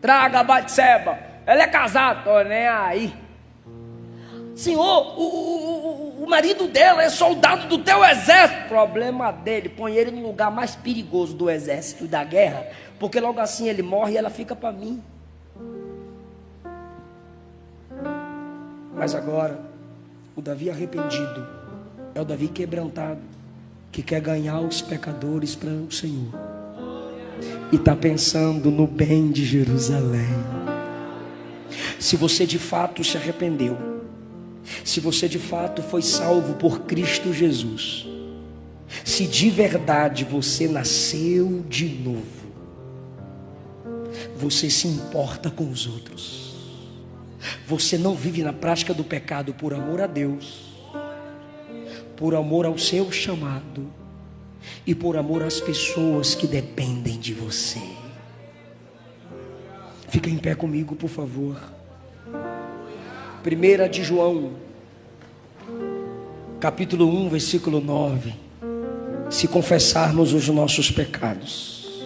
Traga a Batseba, ela é casada, tô nem aí. Senhor, o marido dela é soldado do teu exército. Problema dele, põe ele no lugar mais perigoso do exército e da guerra, porque logo assim ele morre e ela fica para mim. Mas agora, o Davi arrependido é o Davi quebrantado, que quer ganhar os pecadores para o Senhor, e está pensando no bem de Jerusalém. Se você de fato se arrependeu, se você de fato foi salvo por Cristo Jesus, se de verdade você nasceu de novo, você se importa com os outros. Você não vive na prática do pecado por amor a Deus, por amor ao seu chamado e por amor às pessoas que dependem de você. Fica em pé comigo, por favor. 1 de João, capítulo 1, versículo 9. Se confessarmos os nossos pecados,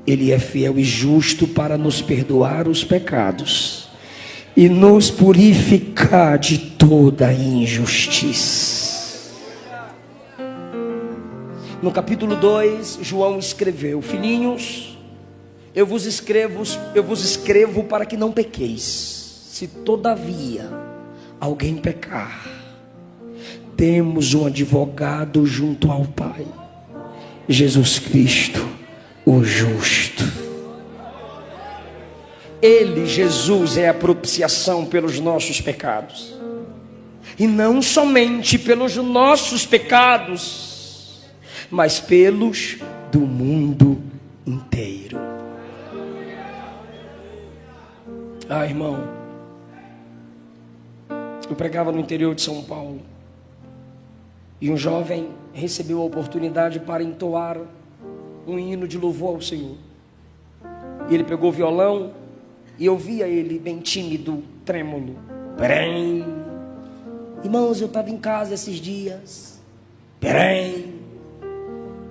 Ele é fiel e justo para nos perdoar os pecados e nos purificar de toda injustiça. No capítulo 2, João escreveu: filhinhos, eu vos escrevo para que não pequeis. Se todavia alguém pecar, temos um advogado junto ao Pai, Jesus Cristo, o justo. Ele, Jesus, é a propiciação pelos nossos pecados, e não somente pelos nossos pecados, mas pelos do mundo inteiro. Irmão, eu pregava no interior de São Paulo, e um jovem recebeu a oportunidade para entoar um hino de louvor ao Senhor. E ele pegou o violão, e eu via ele bem tímido, trêmulo. Perém. Irmãos, eu estava em casa esses dias. Perém.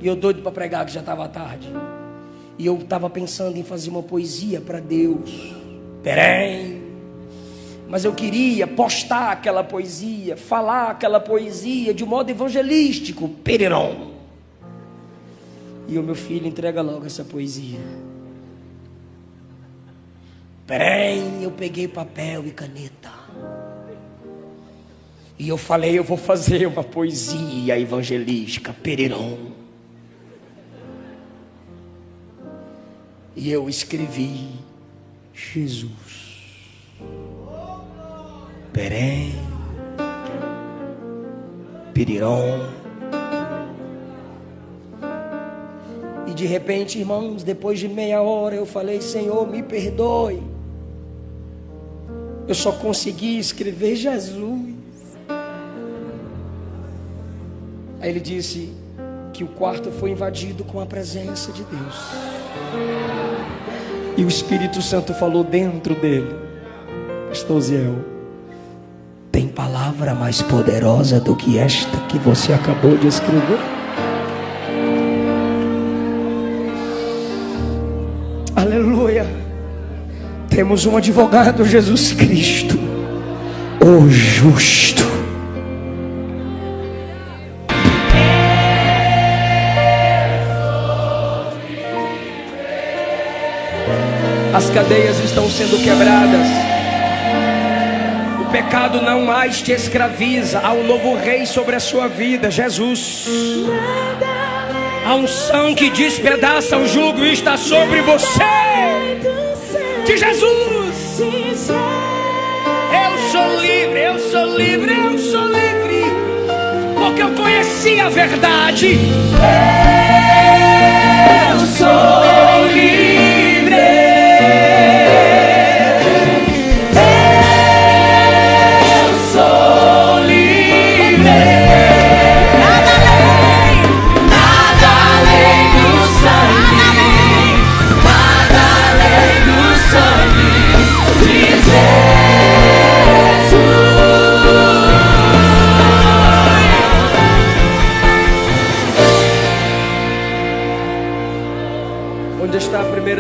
E eu doido para pregar, que já estava tarde. E eu estava pensando em fazer uma poesia para Deus. Perém. Mas eu queria postar aquela poesia, falar aquela poesia de um modo evangelístico. Perirom. E o meu filho entrega logo essa poesia. Porém, eu peguei papel e caneta, e eu falei: eu vou fazer uma poesia evangelística. Perirom. E eu escrevi: Jesus. Perém. Perirom. E de repente, irmãos, depois de meia hora, eu falei: Senhor, me perdoe. Eu só consegui escrever Jesus. Aí ele disse que o quarto foi invadido com a presença de Deus, e o Espírito Santo falou dentro dele: Pastor Ziel, tem palavra mais poderosa do que esta que você acabou de escrever? Aleluia. Temos um advogado, Jesus Cristo, o justo. As cadeias estão sendo quebradas. O pecado não mais te escraviza. Há um novo rei sobre a sua vida, Jesus. A unção que despedaça o jugo está sobre você. De Jesus. Eu sou livre, eu sou livre, eu sou livre, porque eu conheci a verdade. Eu sou livre.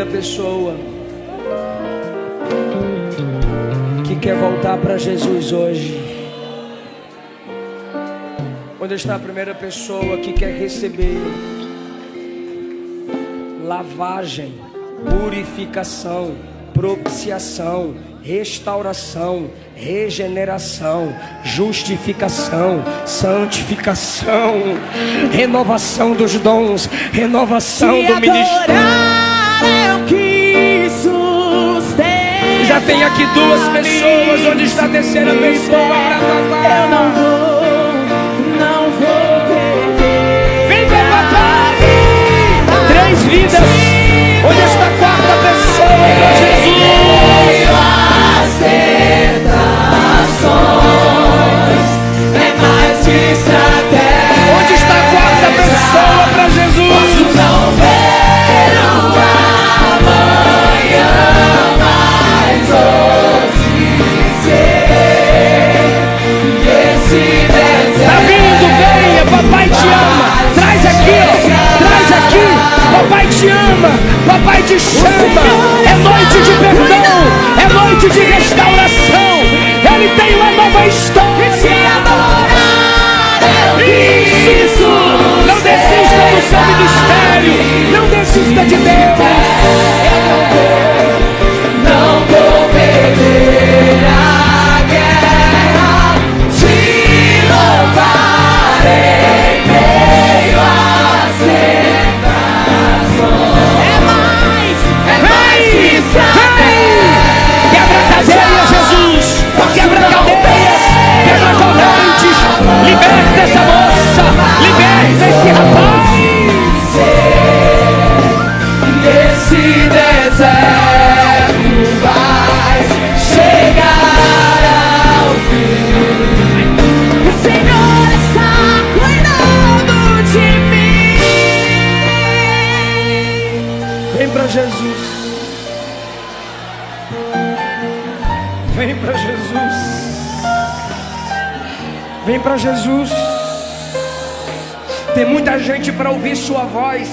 primeira pessoa que quer voltar para Jesus hoje? Onde está a primeira pessoa que quer receber lavagem, purificação, propiciação, restauração, regeneração, justificação, santificação, renovação dos dons, renovação do ministério? Já tem aqui duas pessoas. Onde está a terceira pessoa? Eu não vou perder. Vem pra papai. 3 vidas. Onde está a quarta pessoa? Pra Jesus. É mais que estratégia. Onde está a quarta pessoa? Pra Jesus. Posso não ver o amanhã, mas hoje sei que esse deserto Tá vindo, venha, papai te ama. Traz aqui, ó. Traz aqui. Papai te ama, papai te chama. É noite de perdão, é noite de restauração. Ele tem uma nova história. Isso! Não desista do seu ministério, não desista de Deus. não vou perder a guerra, te louvarei meio às tentações. É mais que estratégia. Quebra cadeias, Jesus. Quebra cadeias, quebra correntes. Liberta essa moça, liberta esse rapaz. Esse deserto vai chegar ao fim. O Senhor está cuidando de mim. Vem pra Jesus. Vem pra Jesus. Vem pra Jesus. Tem muita gente para ouvir sua voz,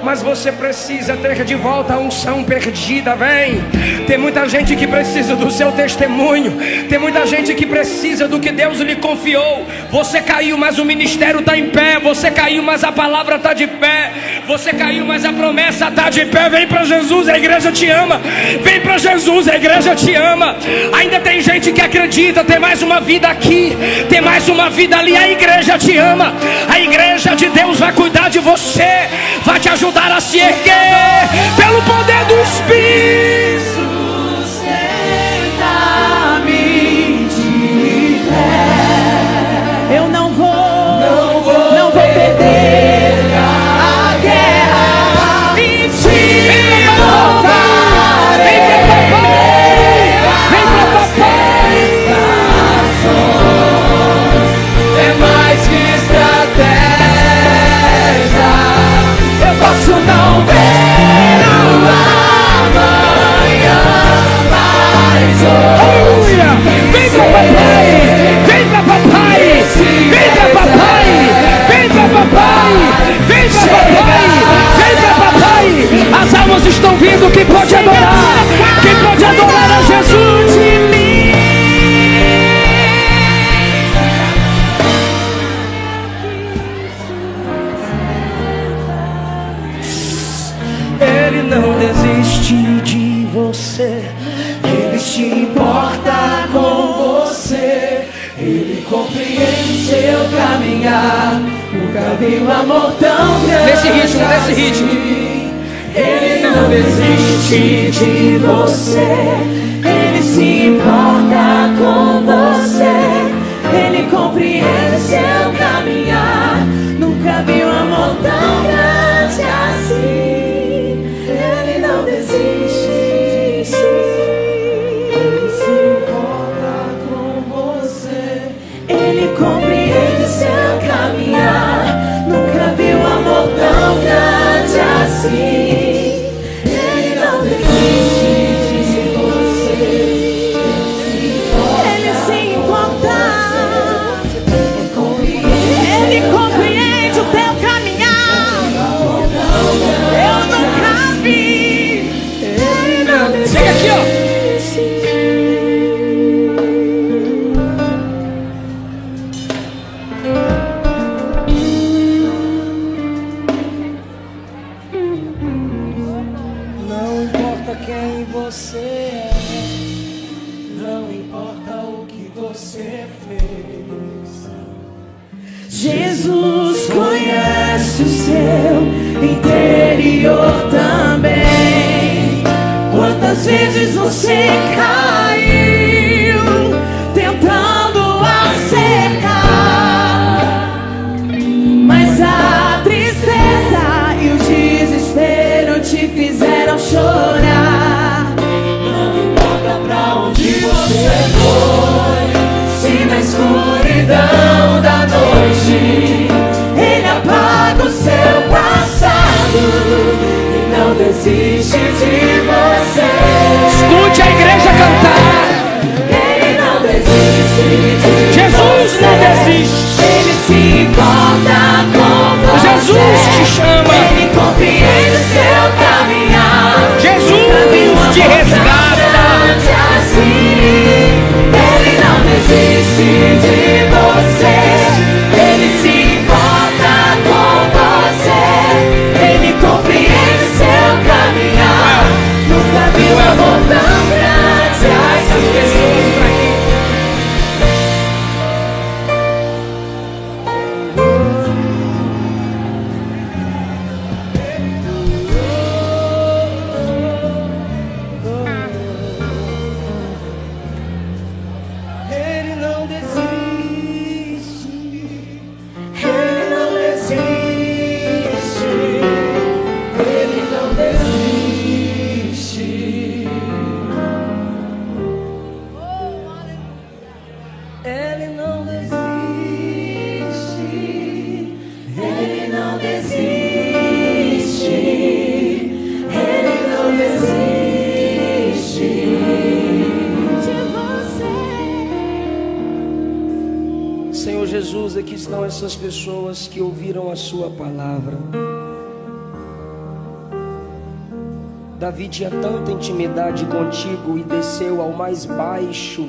mas você precisa ter de volta a unção perdida. Vem. Tem muita gente que precisa do seu testemunho. Tem muita gente que precisa do que Deus lhe confiou. Você caiu, mas o ministério está em pé. Você caiu, mas a palavra está de pé. Você caiu, mas a promessa está de pé. Vem para Jesus, a igreja te ama. Vem para Jesus, a igreja te ama. Ainda tem gente que acredita. Tem mais uma vida aqui, tem mais uma vida ali. A igreja te ama. A igreja de Deus vai cuidar de você, vai te ajudar a se erguer pelo poder do Espírito. Sustenta-me de pé. Eu não vou perder a guerra e te louvarei. Vem pra papai. É mais que estratégia. Eu posso não ver o amanhã, mas hoje Aleluia. Vem pra papai. Vem pra papai. Vem pra papai. Vem pra papai. Vem pra papai. Vem pra papai. As almas estão vindo. Quem pode adorar? Quem pode adorar a Jesus? Ele não desiste de você. Ele se importa com você. Ele compreende seu caminhar. Nunca vi um amor tão grande. Nesse ritmo, nesse assim. ritmo. Ele não desiste de você. Ele se importa com você. Ele compreende seu caminhar. Nunca vi um amor tão grande assim. Ele não desiste. Ele se importa com você. Ele compreende seu caminhar. Nunca vi um amor tão grande assim. Ele não desiste de você. Chega aqui, ó. Não importa quem você é, não importa o que você fez. Jesus conhece o seu interior também. Quantas vezes você caiu tentando acertar, mas a tristeza e o desespero te fizeram chorar. Não importa pra onde você foi, se na escuridão da noite Ele apaga o seu passado e não desiste de você. Escute a igreja cantar. Ele não desiste de Jesus você. não desiste. Ele se importa com você. Jesus te chama. Ele compreende o seu caminhar. Jesus te resgata. Assim, Ele não desiste de você. Ele se importa com você. Ele compreende o seu caminhar. Nunca viu amor tão grande assim. Pessoas pra quê? Ele não desiste. Ele não desiste. Ele não desiste. Ele não desiste. Ele não desiste. Ele não desiste de você. Senhor Jesus, aqui estão essas pessoas que ouviram a sua palavra. Davi tinha tanta intimidade contigo e desceu ao mais baixo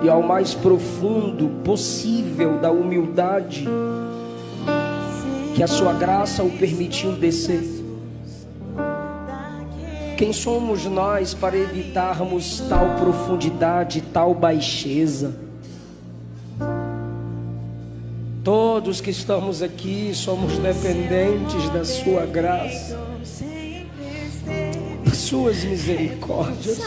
e ao mais profundo possível da humildade, que a sua graça o permitiu descer. Quem somos nós para evitarmos tal profundidade, tal baixeza? Todos que estamos aqui somos dependentes da sua graça, das suas misericórdias.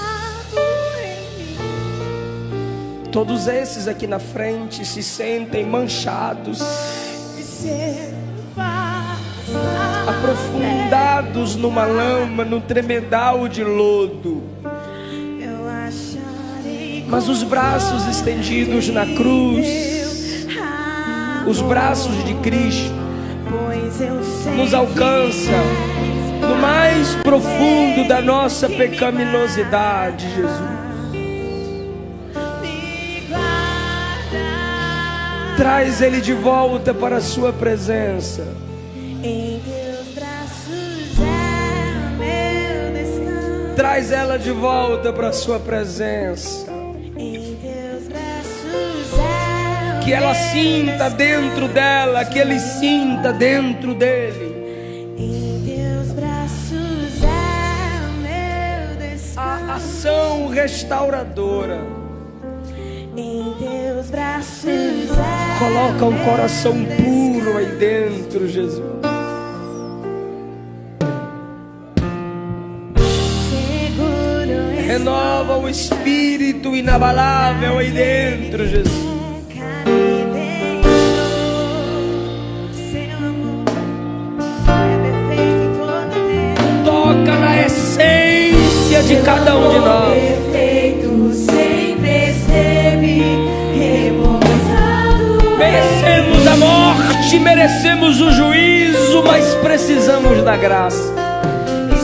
Todos esses aqui na frente se sentem manchados, aprofundados numa lama, num tremedal de lodo, mas os braços estendidos na cruz, os braços de Cristo nos alcançam no mais profundo da nossa pecaminosidade, Jesus. Traz Ele de volta para a sua presença. Em teus braços é meu descanso. Traz ela de volta para a sua presença. Em teus braços é Que ela sinta dentro dela, que ele sinta dentro dele em teus braços é meu descanso. a ação restauradora. Em teus braços é Coloca um coração puro aí dentro, Jesus. seguro. Renova o espírito inabalável aí dentro, Jesus. Toca na essência de cada um de nós. Perfeito sempre esteve repousado. Merecemos a morte, merecemos o juízo, mas precisamos da graça. E